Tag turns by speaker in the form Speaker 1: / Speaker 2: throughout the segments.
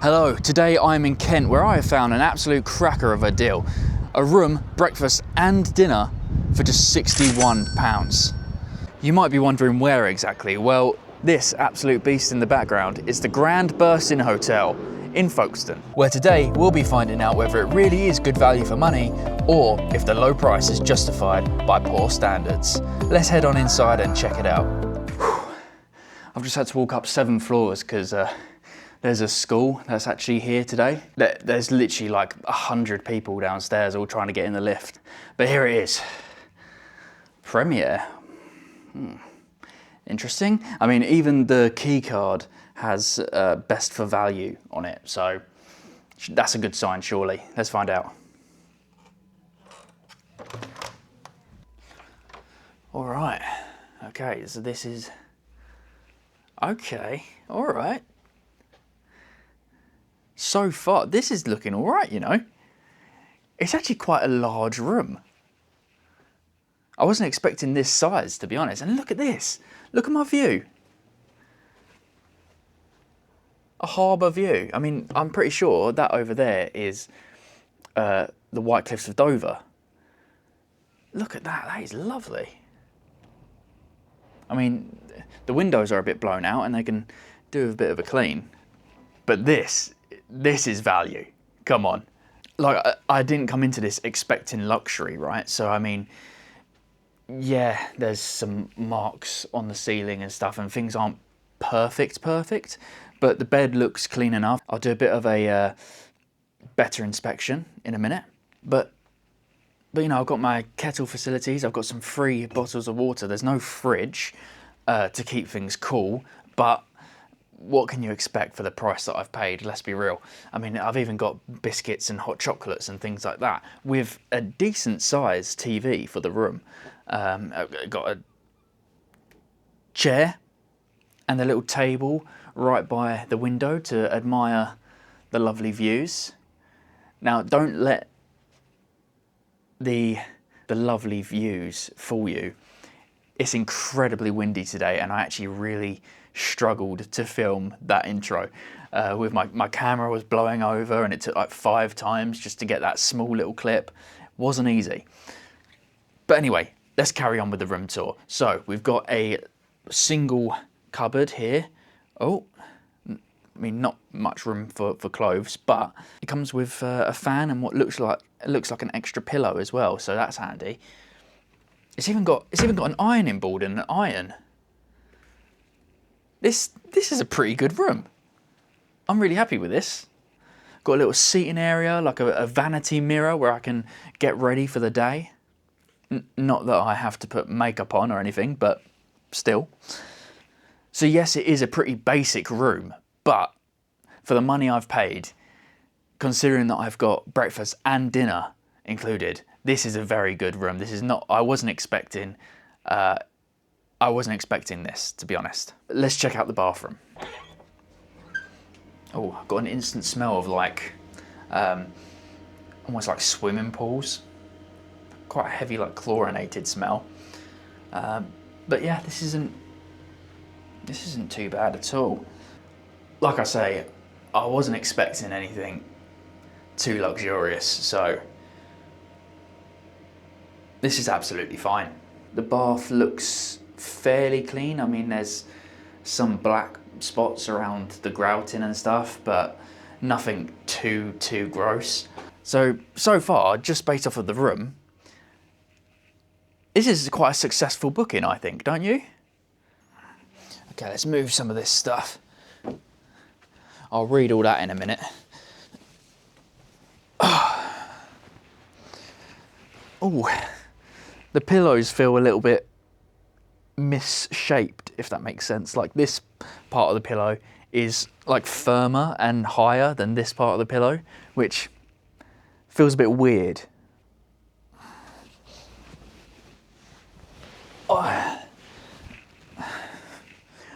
Speaker 1: Hello, today I'm in Kent where I have found an absolute cracker of a deal. A room, breakfast and dinner for just £61. You might be wondering where exactly. Well, this absolute beast in the background is the Grand Burstin Hotel in Folkestone, where today we'll be finding out whether it really is good value for money or if the low price is justified by poor standards. Let's head on inside and check it out. I've just had to walk up 7 floors because there's a school that's actually here today. There's literally like 100 people downstairs all trying to get in the lift. But here it is. Premier. Interesting. I mean, even the key card has best for value on it. So that's a good sign, surely. Let's find out. All right. Okay, so this is... Okay, all right. So far, this is looking all right, you know. It's actually quite a large room. I wasn't expecting this size, to be honest. And look at this. Look at my view. A harbour view. I mean, I'm pretty sure that over there is the White Cliffs of Dover. Look at that. That is lovely. I mean, the windows are a bit blown out and they can do a bit of a clean. But this is value. Come on. Like, I didn't come into this expecting luxury, right? So, I mean, yeah, there's some marks on the ceiling and stuff and things aren't perfect, but the bed looks clean enough. I'll do a bit of a better inspection in a minute. But you know, I've got my kettle facilities. I've got some free bottles of water. There's no fridge to keep things cool, but what can you expect for the price that I've paid? Let's be real. I mean, I've even got biscuits and hot chocolates and things like that with a decent sized TV for the room. I've got a chair and a little table right by the window to admire the lovely views. Now, don't let the lovely views fool you. It's incredibly windy today and I actually really struggled to film that intro. With my camera was blowing over and it took like 5 times just to get that small little clip. Wasn't easy. But anyway, let's carry on with the room tour. So we've got a single cupboard here. Oh, I mean, not much room for clothes, but it comes with a fan and what looks like an extra pillow as well. So that's handy. It's even got an ironing board and an iron. This is a pretty good room. I'm really happy with this. Got a little seating area, like a vanity mirror where I can get ready for the day. Not that I have to put makeup on or anything, but still. So yes, it is a pretty basic room, but for the money I've paid, considering that I've got breakfast and dinner included, this is a very good room. This is not, I wasn't expecting this, to be honest. Let's check out the bathroom. Oh, I've got an instant smell of like, almost like swimming pools. Quite a heavy, like chlorinated smell. But yeah, this isn't too bad at all. Like I say, I wasn't expecting anything too luxurious, so this is absolutely fine. The bath looks fairly clean. I mean, there's some black spots around the grouting and stuff, but nothing too gross. So far, just based off of the room, this is quite a successful booking, I think, don't you? Okay, let's move some of this stuff. I'll read all that in a minute. Oh, the pillows feel a little bit misshaped, if that makes sense. Like this part of the pillow is like firmer and higher than this part of the pillow, which feels a bit weird. Oh.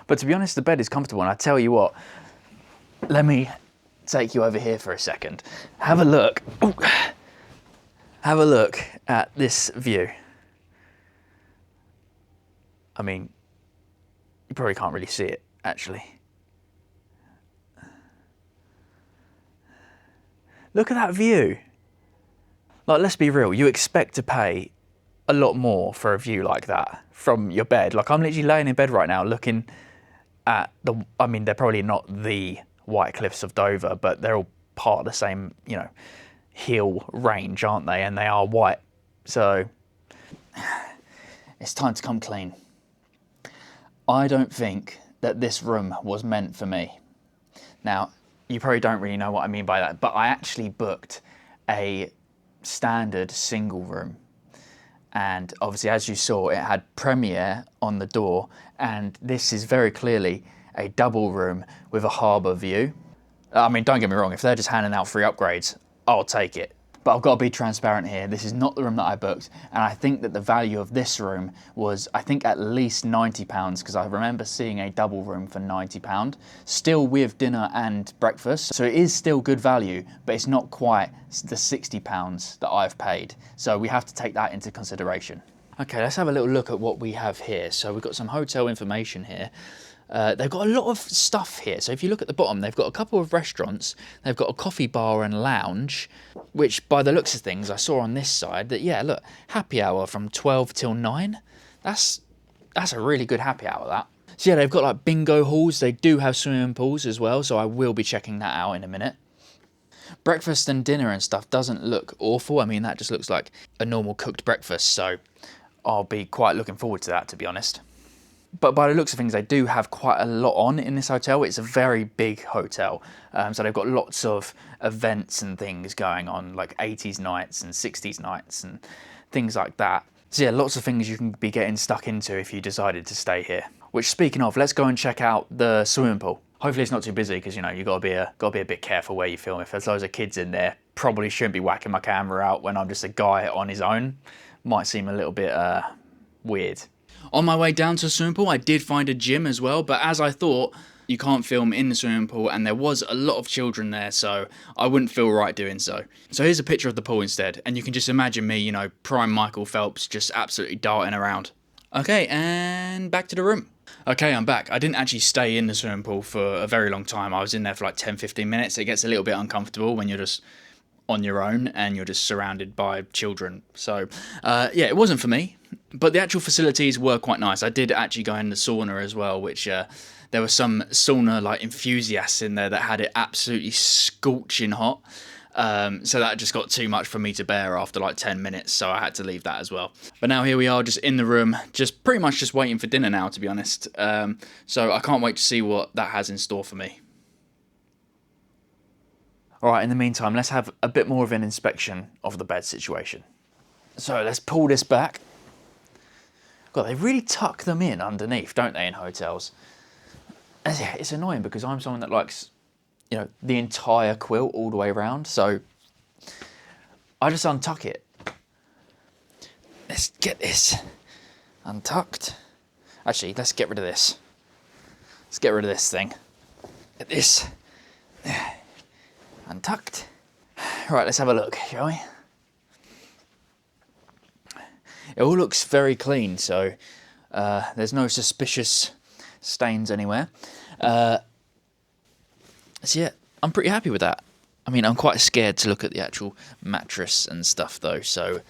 Speaker 1: But to be honest, the bed is comfortable, and I tell you what, let me take you over here for a second. Have a look. Ooh. Have a look at this view. I mean, you probably can't really see it, actually. Look at that view. Like, let's be real, you expect to pay a lot more for a view like that from your bed. Like, I'm literally laying in bed right now looking at I mean, they're probably not the White Cliffs of Dover, but they're all part of the same, you know, hill range, aren't they? And they are white. So it's time to come clean. I don't think that this room was meant for me. Now, you probably don't really know what I mean by that, but I actually booked a standard single room. And obviously, as you saw, it had Premier on the door, and this is very clearly a double room with a harbour view. I mean, don't get me wrong, if they're just handing out free upgrades, I'll take it. But I've got to be transparent here. This is not the room that I booked, and I think that the value of this room was, I think, at least £90, because I remember seeing a double room for £90, still with dinner and breakfast. So it is still good value, but it's not quite the £60 that I've paid. So we have to take that into consideration. Okay, let's have a little look at what we have here. So we've got some hotel information here. They've got a lot of stuff here. So if you look at the bottom, they've got a couple of restaurants. They've got a coffee bar and lounge, which by the looks of things, I saw on this side that, yeah, look, happy hour from 12 till 9. That's a really good happy hour, that. So yeah, they've got like bingo halls. They do have swimming pools as well. So I will be checking that out in a minute. Breakfast and dinner and stuff doesn't look awful. I mean, that just looks like a normal cooked breakfast. So I'll be quite looking forward to that, to be honest. But by the looks of things, they do have quite a lot on in this hotel. It's a very big hotel. So they've got lots of events and things going on, like 80s nights and 60s nights and things like that. So yeah, lots of things you can be getting stuck into if you decided to stay here. Which, speaking of, let's go and check out the swimming pool. Hopefully it's not too busy, because, you know, you've got to be a bit careful where you film. If there's loads of kids in there, probably shouldn't be whacking my camera out when I'm just a guy on his own. Might seem a little bit weird. On my way down to the swimming pool, I did find a gym as well, but as I thought, you can't film in the swimming pool, and there was a lot of children there, so I wouldn't feel right doing so. So here's a picture of the pool instead, and you can just imagine me, you know, prime Michael Phelps, just absolutely darting around. Okay, and back to the room. Okay, I'm back. I didn't actually stay in the swimming pool for a very long time. I was in there for like 10-15 minutes. It gets a little bit uncomfortable when you're just on your own and you're just surrounded by children. So yeah, it wasn't for me, but the actual facilities were quite nice. I did actually go in the sauna as well, which there were some sauna like enthusiasts in there that had it absolutely scorching hot. So that just got too much for me to bear after like 10 minutes, so I had to leave that as well. But now here we are, just in the room, just pretty much just waiting for dinner now, to be honest. So I can't wait to see what that has in store for me. Alright, in the meantime, let's have a bit more of an inspection of the bed situation. So let's pull this back. God, they really tuck them in underneath, don't they, in hotels? And yeah, it's annoying because I'm someone that likes, you know, the entire quilt all the way around, so I just untuck it. Let's get this untucked. Actually, let's get rid of this. Let's get rid of this thing. Get this untucked. Right, let's have a look, shall we? It all looks very clean, so there's no suspicious stains anywhere. So yeah, I'm pretty happy with that. I mean, I'm quite scared to look at the actual mattress and stuff though, so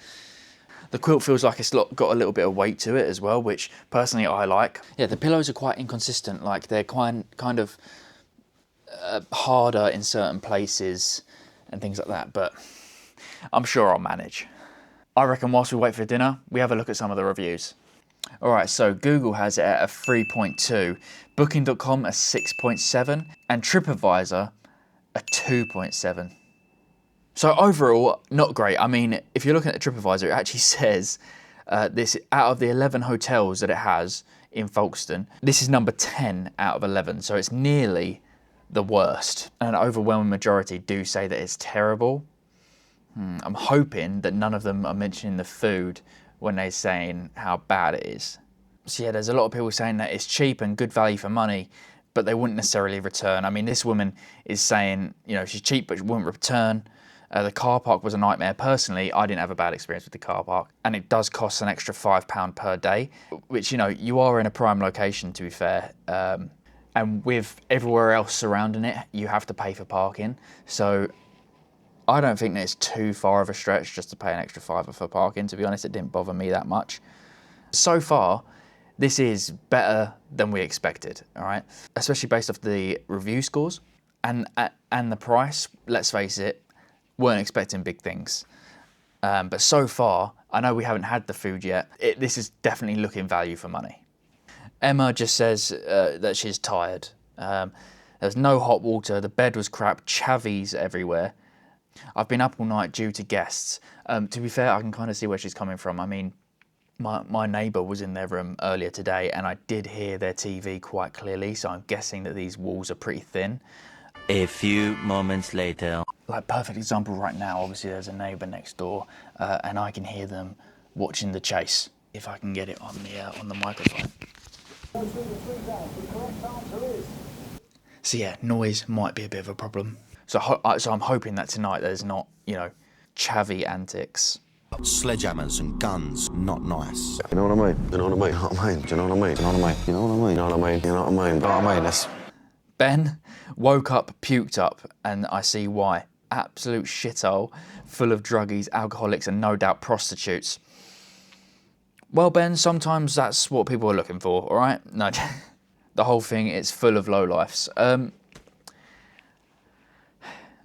Speaker 1: the quilt feels like it's got a little bit of weight to it as well, which personally I like. Yeah, the pillows are quite inconsistent, like they're kind of harder in certain places and things like that, but I'm sure I'll manage. I reckon whilst we wait for dinner, we have a look at some of the reviews. Alright, so Google has it at a 3.2, Booking.com a 6.7, and TripAdvisor a 2.7. So overall, not great. I mean, if you're looking at TripAdvisor, it actually says this out of the 11 hotels that it has in Folkestone, this is number 10 out of 11, so it's nearly the worst. And an overwhelming majority do say that it's terrible. I'm hoping that none of them are mentioning the food when they're saying how bad it is. So yeah, there's a lot of people saying that it's cheap and good value for money, but they wouldn't necessarily return. I mean, this woman is saying, you know, she's cheap, but she wouldn't return. The car park was a nightmare. Personally, I didn't have a bad experience with the car park, and it does cost an extra £5 per day, which, you know, you are in a prime location, to be fair. And with everywhere else surrounding it, you have to pay for parking. So I don't think that it's too far of a stretch just to pay an extra £5 for parking. To be honest, it didn't bother me that much. So far, this is better than we expected, all right? Especially based off the review scores and the price. Let's face it, weren't expecting big things. But so far, I know we haven't had the food yet. This is definitely looking value for money. Emma just says that she's tired. There's no hot water, the bed was crap, chavies everywhere. I've been up all night due to guests. To be fair, I can kind of see where she's coming from. I mean, my neighbour was in their room earlier today and I did hear their TV quite clearly, so I'm guessing that these walls are pretty thin.
Speaker 2: A few moments later.
Speaker 1: Like, perfect example right now, obviously there's a neighbour next door and I can hear them watching The Chase, if I can get it on the microphone. So yeah, noise might be a bit of a problem. So I'm hoping that tonight there's not, you know, chavvy antics.
Speaker 3: Sledgehammers and guns, not nice.
Speaker 4: You know what I mean? You know what I mean? You know what I mean? Do you know what I mean? You know what I mean? You know what I mean? You know what I mean? You know what I mean? You know what I mean? That's...
Speaker 1: Ben woke up, puked up, and I see why. Absolute shithole, full of druggies, alcoholics, and no doubt prostitutes. Well, Ben, sometimes that's what people are looking for, all right? No, the whole thing is full of lowlifes. I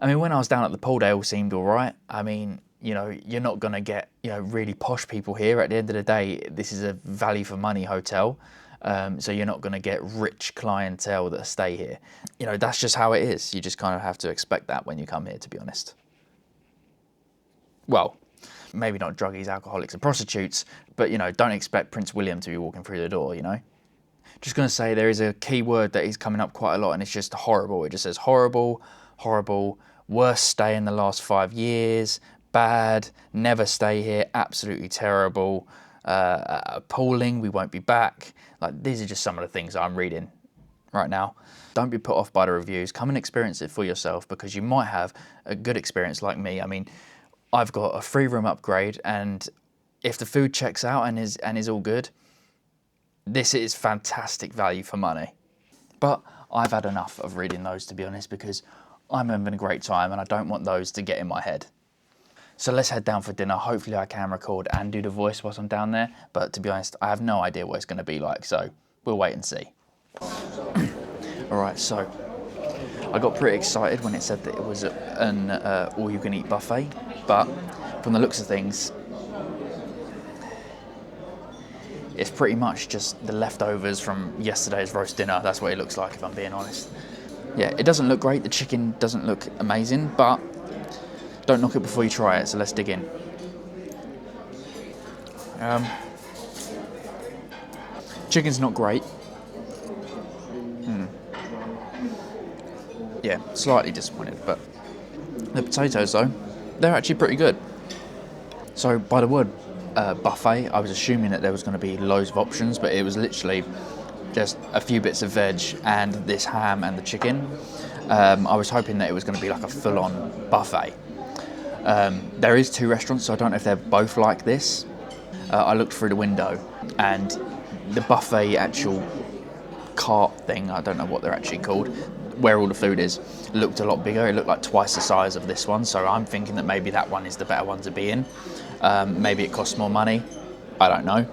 Speaker 1: mean, when I was down at the pool, they all seemed all right. I mean, you know, you're not going to get, you know, really posh people here. At the end of the day, this is a value for money hotel. So you're not going to get rich clientele that stay here. You know, that's just how it is. You just kind of have to expect that when you come here, to be honest. Well, maybe not druggies, alcoholics and prostitutes, but, you know, don't expect Prince William to be walking through the door, you know. Just going to say there is a key word that is coming up quite a lot and it's just horrible. It just says horrible, horrible, worst stay in the last 5 years, bad, never stay here, absolutely terrible, appalling, we won't be back. Like, these are just some of the things I'm reading right now. Don't be put off by the reviews. Come and experience it for yourself because you might have a good experience like me. I mean, I've got a 3-room upgrade and if the food checks out and is all good, this is fantastic value for money. But I've had enough of reading those, to be honest, because I'm having a great time and I don't want those to get in my head. So let's head down for dinner. Hopefully I can record and do the voice whilst I'm down there. But to be honest, I have no idea what it's going to be like. So we'll wait and see. All right, so I got pretty excited when it said that it was an all-you-can-eat buffet. But from the looks of things, it's pretty much just the leftovers from yesterday's roast dinner. That's what it looks like, if I'm being honest. Yeah, it doesn't look great. The chicken doesn't look amazing, but don't knock it before you try it, so let's dig in. Chicken's not great. Yeah, slightly disappointed, but the potatoes, though, they're actually pretty good. So by the word buffet, I was assuming that there was going to be loads of options, but it was literally just a few bits of veg and this ham and the chicken. I was hoping that it was going to be like a full-on buffet. There is 2 restaurants, so I don't know if they're both like this. I looked through the window and the buffet actual cart thing, I don't know what they're actually called, where all the food is, looked a lot bigger. It looked like twice the size of this one, so I'm thinking that maybe that one is the better one to be in. Maybe it costs more money, I don't know.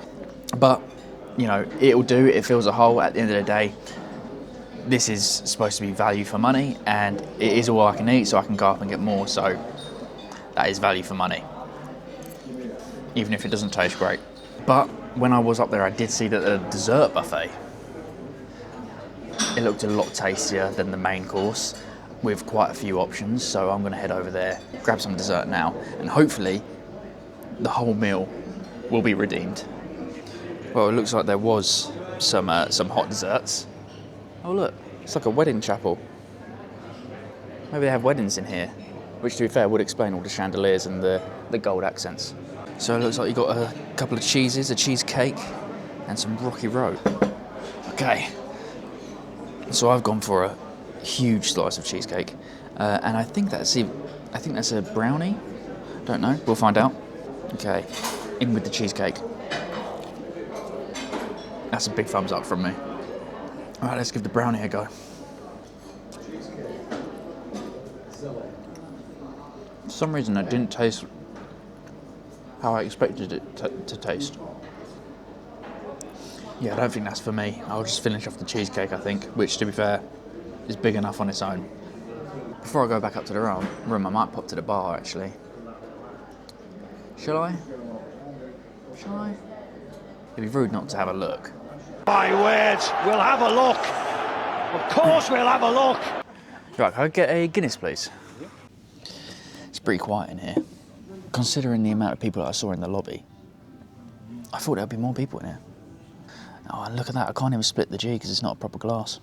Speaker 1: But, you know, it'll do, it fills a hole. At the end of the day, this is supposed to be value for money, and it is all I can eat, so I can go up and get more, so that is value for money, even if it doesn't taste great. But when I was up there, I did see that the dessert buffet, it looked a lot tastier than the main course with quite a few options, so I'm going to head over there, grab some dessert now, and hopefully the whole meal will be redeemed. Well, it looks like there was some hot desserts. Oh look, it's like a wedding chapel. Maybe they have weddings in here, which to be fair would explain all the chandeliers and the gold accents. So it looks like you got a couple of cheeses, a cheesecake, and some Rocky Road. Okay, so I've gone for a huge slice of cheesecake, and I think that's a brownie. Don't know. We'll find out. Okay, in with the cheesecake. That's a big thumbs up from me. All right, let's give the brownie a go. For some reason, it didn't taste how I expected it to taste. Yeah, I don't think that's for me. I'll just finish off the cheesecake, I think, which, to be fair, is big enough on its own. Before I go back up to the room, I might pop to the bar, actually. Shall I? It'd be rude not to have a look.
Speaker 5: My word, we'll have a look. Of course we'll have a look.
Speaker 1: Right, can I get a Guinness, please? It's pretty quiet in here. Considering the amount of people that I saw in the lobby, I thought there'd be more people in here. Oh, and look at that, I can't even split the G because it's not a proper glass.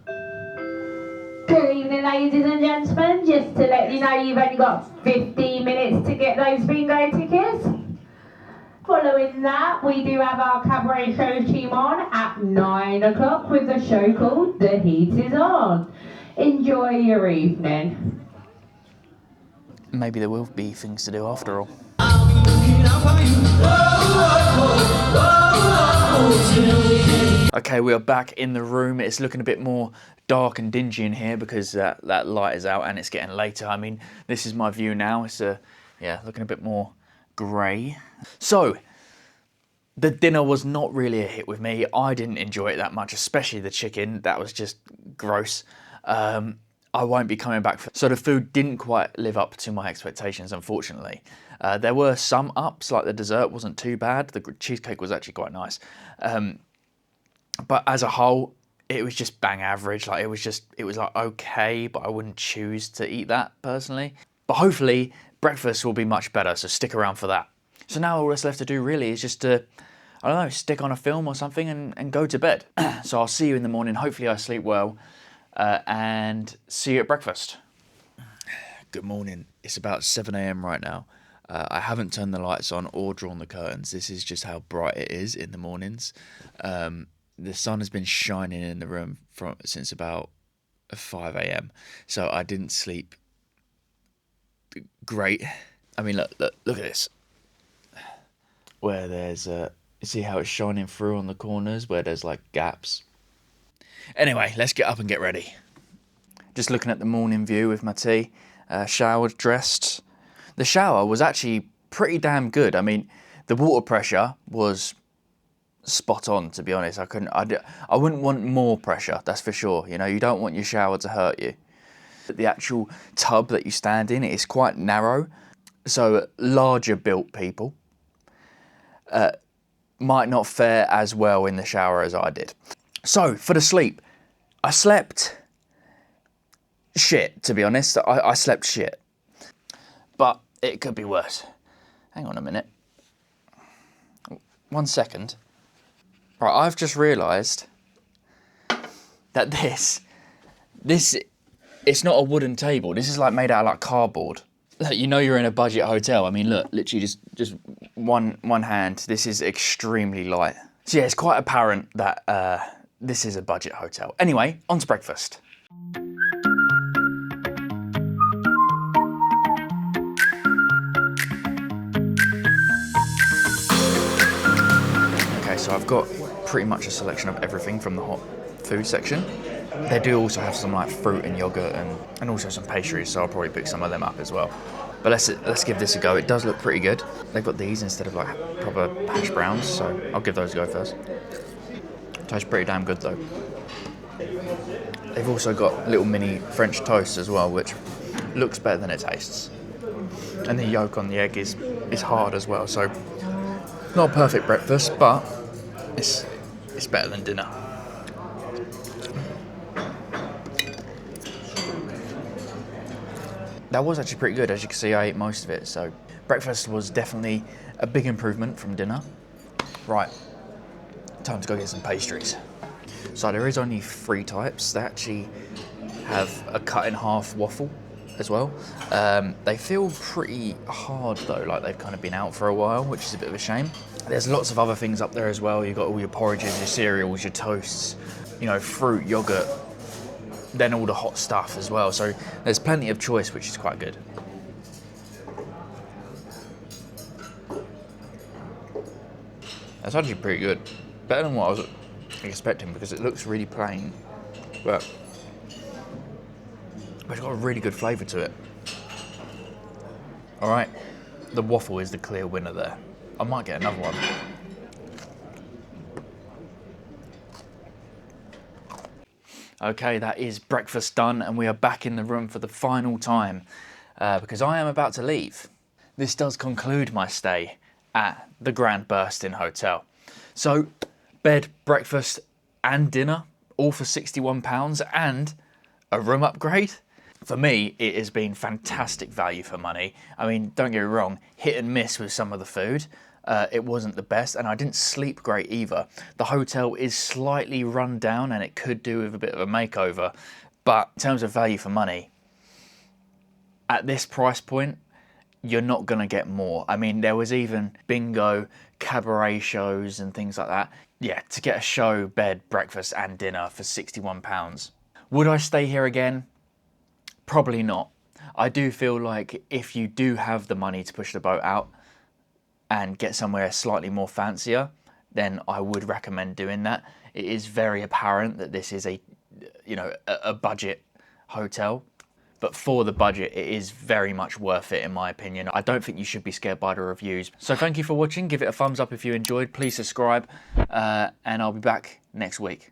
Speaker 6: Good evening, ladies and gentlemen. Just to let you know, you've only got 15 minutes to get those bingo tickets. Following that, we do have our cabaret show team on at 9 o'clock with a show called The Heat Is On. Enjoy your evening.
Speaker 1: Maybe there will be things to do after all. Okay, we are back in the room. It's looking a bit more dark and dingy in here because that light is out and it's getting later. I mean, this is my view now. It's looking a bit more grey. So, the dinner was not really a hit with me. I didn't enjoy it that much, especially the chicken. That was just gross. I won't be coming back. So the food didn't quite live up to my expectations, unfortunately. There were some ups, like the dessert wasn't too bad. The cheesecake was actually quite nice. But as a whole, it was just bang average. Like it was like okay, but I wouldn't choose to eat that personally. But hopefully breakfast will be much better, so stick around for that. So now all that's left to do really is just to, I don't know, stick on a film or something and go to bed. So I'll see you in the morning. Hopefully I sleep well and see you at breakfast. Good morning. It's about 7 a.m. right now. I haven't turned the lights on or drawn the curtains. This is just how bright it is in the mornings. The sun has been shining in the room since about 5 a.m. So I didn't sleep great. I mean, look at this. Where there's you see how it's shining through on the corners where there's like gaps. Anyway, let's get up and get ready. Just looking at the morning view with my tea, showered, dressed. The shower was actually pretty damn good. I mean, the water pressure was spot on, to be honest. I wouldn't want more pressure, that's for sure. You know, you don't want your shower to hurt you. The actual tub that you stand in is quite narrow, so larger built people might not fare as well in the shower as I did. So, for the sleep, I slept shit, to be honest. I slept shit. But it could be worse. Hang on a minute. 1 second. Right, I've just realised that this, it's not a wooden table. This is like made out of like cardboard. Like, you know you're in a budget hotel. I mean, look, literally just one hand. This is extremely light. So yeah, it's quite apparent that this is a budget hotel. Anyway, on to breakfast. Okay, so I've got pretty much a selection of everything from the hot food section. They do also have some like fruit and yogurt and also some pastries, so I'll probably pick some of them up as well. But let's give this a go. It does look pretty good. They've got these instead of like proper hash browns, so I'll give those a go first. Tastes pretty damn good though. They've also got little mini French toast as well, which looks better than it tastes. And the yolk on the egg is hard as well, so not a perfect breakfast, but it's better than dinner. That was actually pretty good. As you can see, I ate most of it, so breakfast was definitely a big improvement from dinner. Right, time to go get some pastries. So there is only 3 types. They actually have a cut in half waffle as well. They feel pretty hard though, like they've kind of been out for a while, which is a bit of a shame. There's lots of other things up there as well. You've got all your porridges, your cereals, your toasts, you know, fruit, yogurt, then all the hot stuff as well. So there's plenty of choice, which is quite good. That's actually pretty good. Better than what I was expecting because it looks really plain, but it's got a really good flavour to it. All right, the waffle is the clear winner there. I might get another one. Okay, that is breakfast done, and we are back in the room for the final time because I am about to leave. This does conclude my stay at the Grand Burstin Hotel. So, bed, breakfast and dinner, all for £61, and a room upgrade. For me, it has been fantastic value for money. I mean, don't get me wrong, hit and miss with some of the food. It wasn't the best, and I didn't sleep great either. The hotel is slightly run down, and it could do with a bit of a makeover. But in terms of value for money, at this price point, you're not going to get more. I mean, there was even bingo, cabaret shows and things like that. Yeah, to get a show, bed, breakfast and dinner for £61. Would I stay here again? Probably not. I do feel like if you do have the money to push the boat out and get somewhere slightly more fancier, then I would recommend doing that. It is very apparent that this is a budget hotel. But for the budget, it is very much worth it in my opinion. I don't think you should be scared by the reviews. So thank you for watching. Give it a thumbs up if you enjoyed. Please subscribe and I'll be back next week.